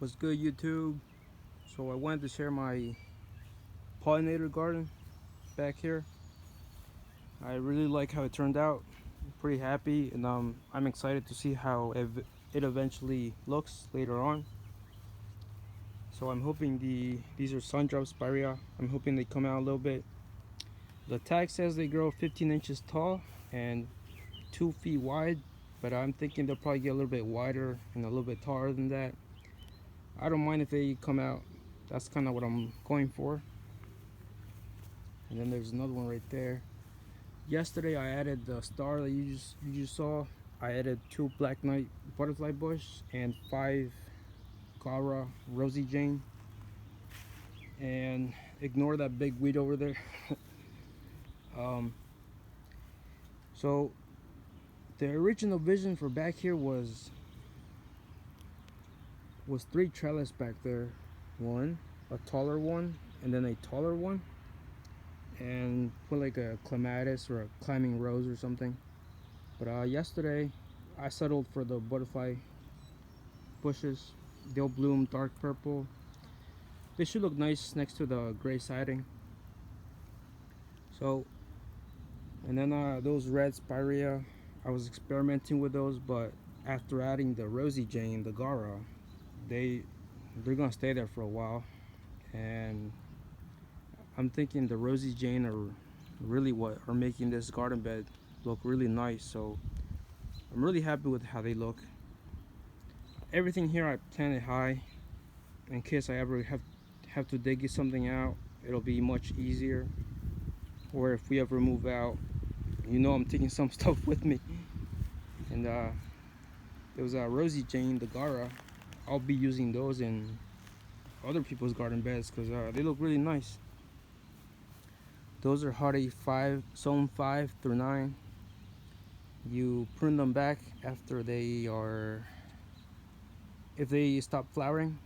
What's good, YouTube? So I wanted to share my pollinator garden back here. I really like how it turned out. I'm pretty happy, and I'm excited to see how it eventually looks later on. So I'm hoping these are sundrop spirea. I'm hoping they come out a little bit. The tag says they grow 15 inches tall and 2 feet wide, but I'm thinking they'll probably get a little bit wider and a little bit taller than that. I don't mind if they come out. That's kind of what I'm going for. And then there's another one right there. Yesterday I added the star that you just saw. I added 2 black knight butterfly bush and 5 Gara rosy jane. And ignore that big weed over there. um, so the original vision for back here was 3 trellis back there. One, a taller one, and then a taller one, and put like a clematis or a climbing rose or something. But yesterday I settled for the butterfly bushes. They'll bloom dark purple. They should look nice next to the gray siding. So, and then those red spirea, I was experimenting with those, but after adding the rosy jane, the Gara, they're gonna stay there for a while. And I'm thinking the rosy jane are really what are making this garden bed look really nice. So I'm really happy with how they look. Everything here I planted high in case I ever have to dig something out. It'll be much easier. Or if we ever move out, I'm taking some stuff with me. And there was a rosy jane, the Gara. I'll be using those in other people's garden beds because they look really nice. Those are hardy 5, zone 5 through 9. You prune them back after if they stop flowering,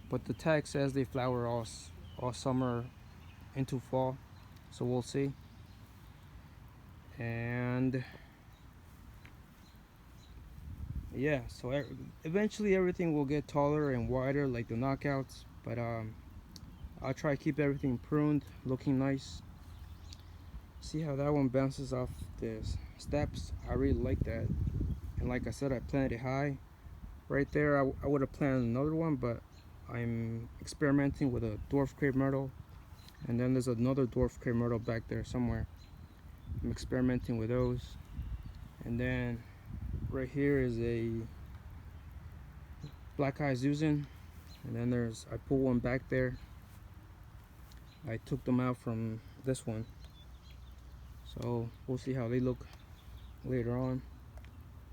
but the tag says they flower all summer into fall, so we'll see. And yeah, so eventually everything will get taller and wider like the knockouts, but I'll try to keep everything pruned, looking nice. See how that one bounces off the steps? I really like that. And like I said, I planted it high. Right there, I would have planted another one, but I'm experimenting with a dwarf crepe myrtle. And then there's another dwarf crepe myrtle back there somewhere. I'm experimenting with those. And then right here is a black eye Susan. And then I pulled one back there. I took them out from this one. So we'll see how they look later on.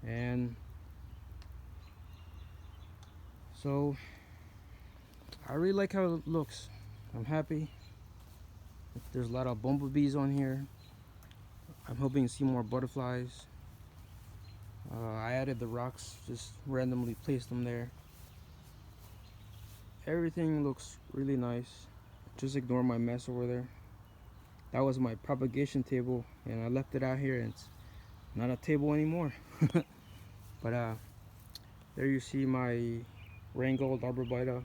And so I really like how it looks. I'm happy. There's a lot of bumblebees on here. I'm hoping to see more butterflies. I added the rocks, just randomly placed them there. Everything looks really nice. Just ignore my mess over there. That was my propagation table, and I left it out here, and it's not a table anymore. But there you see my Rangold arborvitae.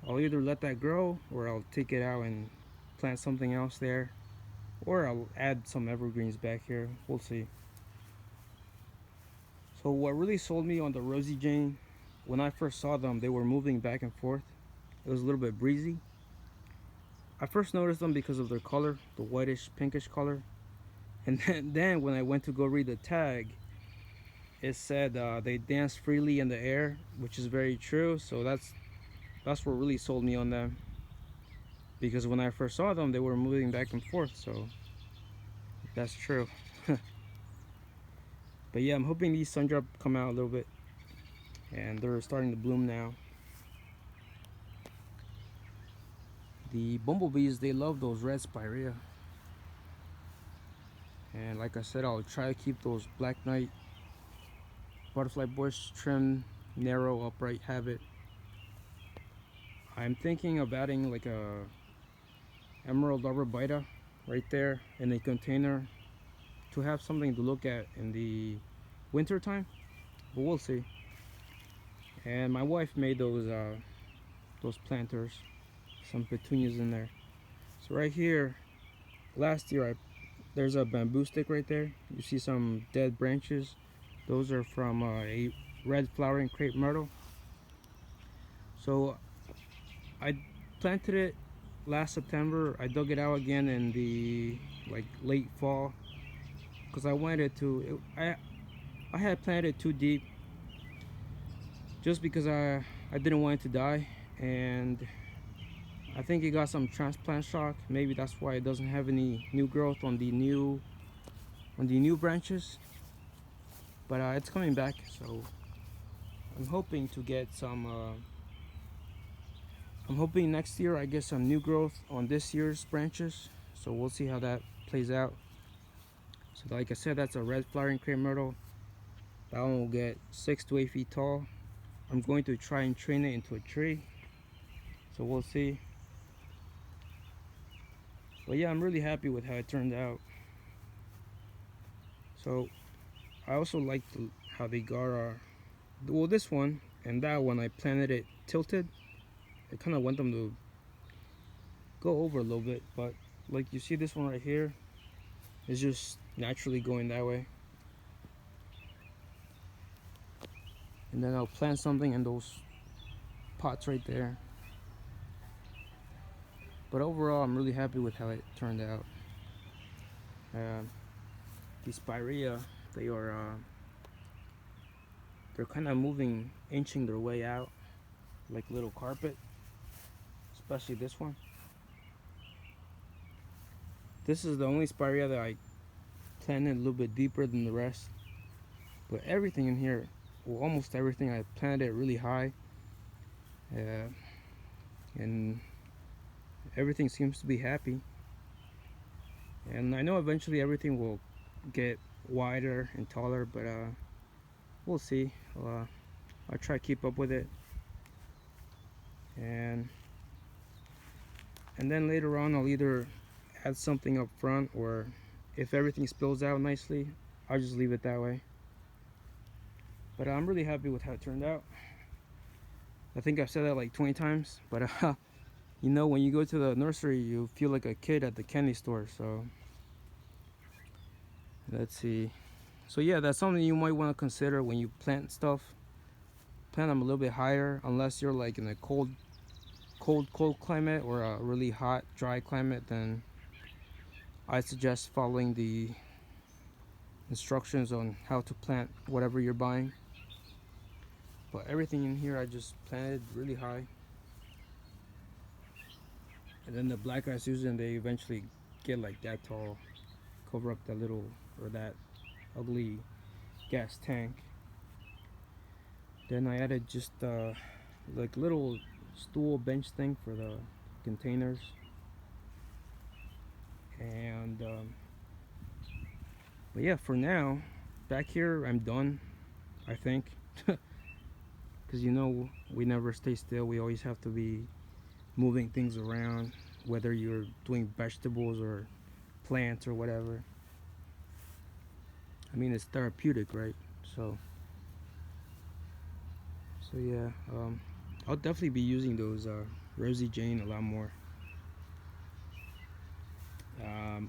I'll either let that grow, or I'll take it out and plant something else there, or I'll add some evergreens back here. We'll see. So what really sold me on the rosy jane, when I first saw them, they were moving back and forth. It was a little bit breezy. I first noticed them because of their color, the whitish pinkish color. And then when I went to go read the tag, it said they dance freely in the air, which is very true. So that's what really sold me on them, because when I first saw them, they were moving back and forth. So that's true. But yeah, I'm hoping these sundrop come out a little bit, and they're starting to bloom now. The bumblebees, they love those red spirea. And like I said, I'll try to keep those black knight butterfly bush trim, narrow, upright habit. I'm thinking of adding like a emerald arborvitae right there in a container to have something to look at in the winter time, but we'll see. and my wife made those planters, some petunias in there. So right here, last year there's a bamboo stick right there. You see some dead branches. Those are from a red flowering crepe myrtle. So I planted it last September. I dug it out again in the like late fall because I wanted to. I had planted it too deep just because I didn't want it to die, and I think it got some transplant shock. Maybe that's why it doesn't have any new growth on the new branches. But it's coming back, so I'm hoping to get some. I'm hoping next year I get some new growth on this year's branches. So we'll see how that plays out. So like I said, that's a red flowering crepe myrtle. That one will get 6 to 8 feet tall. I'm going to try and train it into a tree. So we'll see. But yeah, I'm really happy with how it turned out. So I also like how they got well, this one and that one I planted it tilted. I kind of want them to go over a little bit, but like you see this one right here is just naturally going that way. And then I'll plant something in those pots right there. But overall, I'm really happy with how it turned out. The spirea, they're kind of moving, inching their way out like little carpet, especially this one. This is the only spirea that I planted a little bit deeper than the rest, but everything in here, well, almost everything, I planted it really high, and everything seems to be happy. And I know eventually everything will get wider and taller, but we'll see. I'll try to keep up with it, and then later on I'll either add something up front, or if everything spills out nicely, I'll just leave it that way. But I'm really happy with how it turned out. I think I've said that like 20 times, but you know, when you go to the nursery, you feel like a kid at the candy store. So let's see. So yeah, that's something you might want to consider when you plant stuff. Plant them a little bit higher, unless you're like in a cold climate or a really hot, dry climate. Then I suggest following the instructions on how to plant whatever you're buying. But everything in here I just planted really high, and then the black eyed Susan, they eventually get like that tall, cover up that little, or that ugly gas tank. Then I added just like little stool bench thing for the containers, and but yeah, for now back here I'm done, I think. Because you know, we never stay still, we always have to be moving things around, whether you're doing vegetables or plants or whatever. I mean, it's therapeutic, right? So yeah, I'll definitely be using those Rosie Jane a lot more. But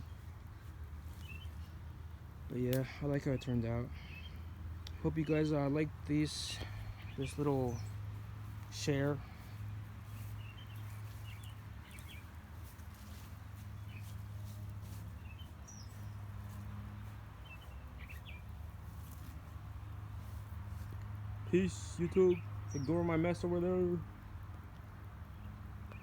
yeah, I like how it turned out. Hope you guys like this little share. Peace, YouTube. Ignore my mess over there.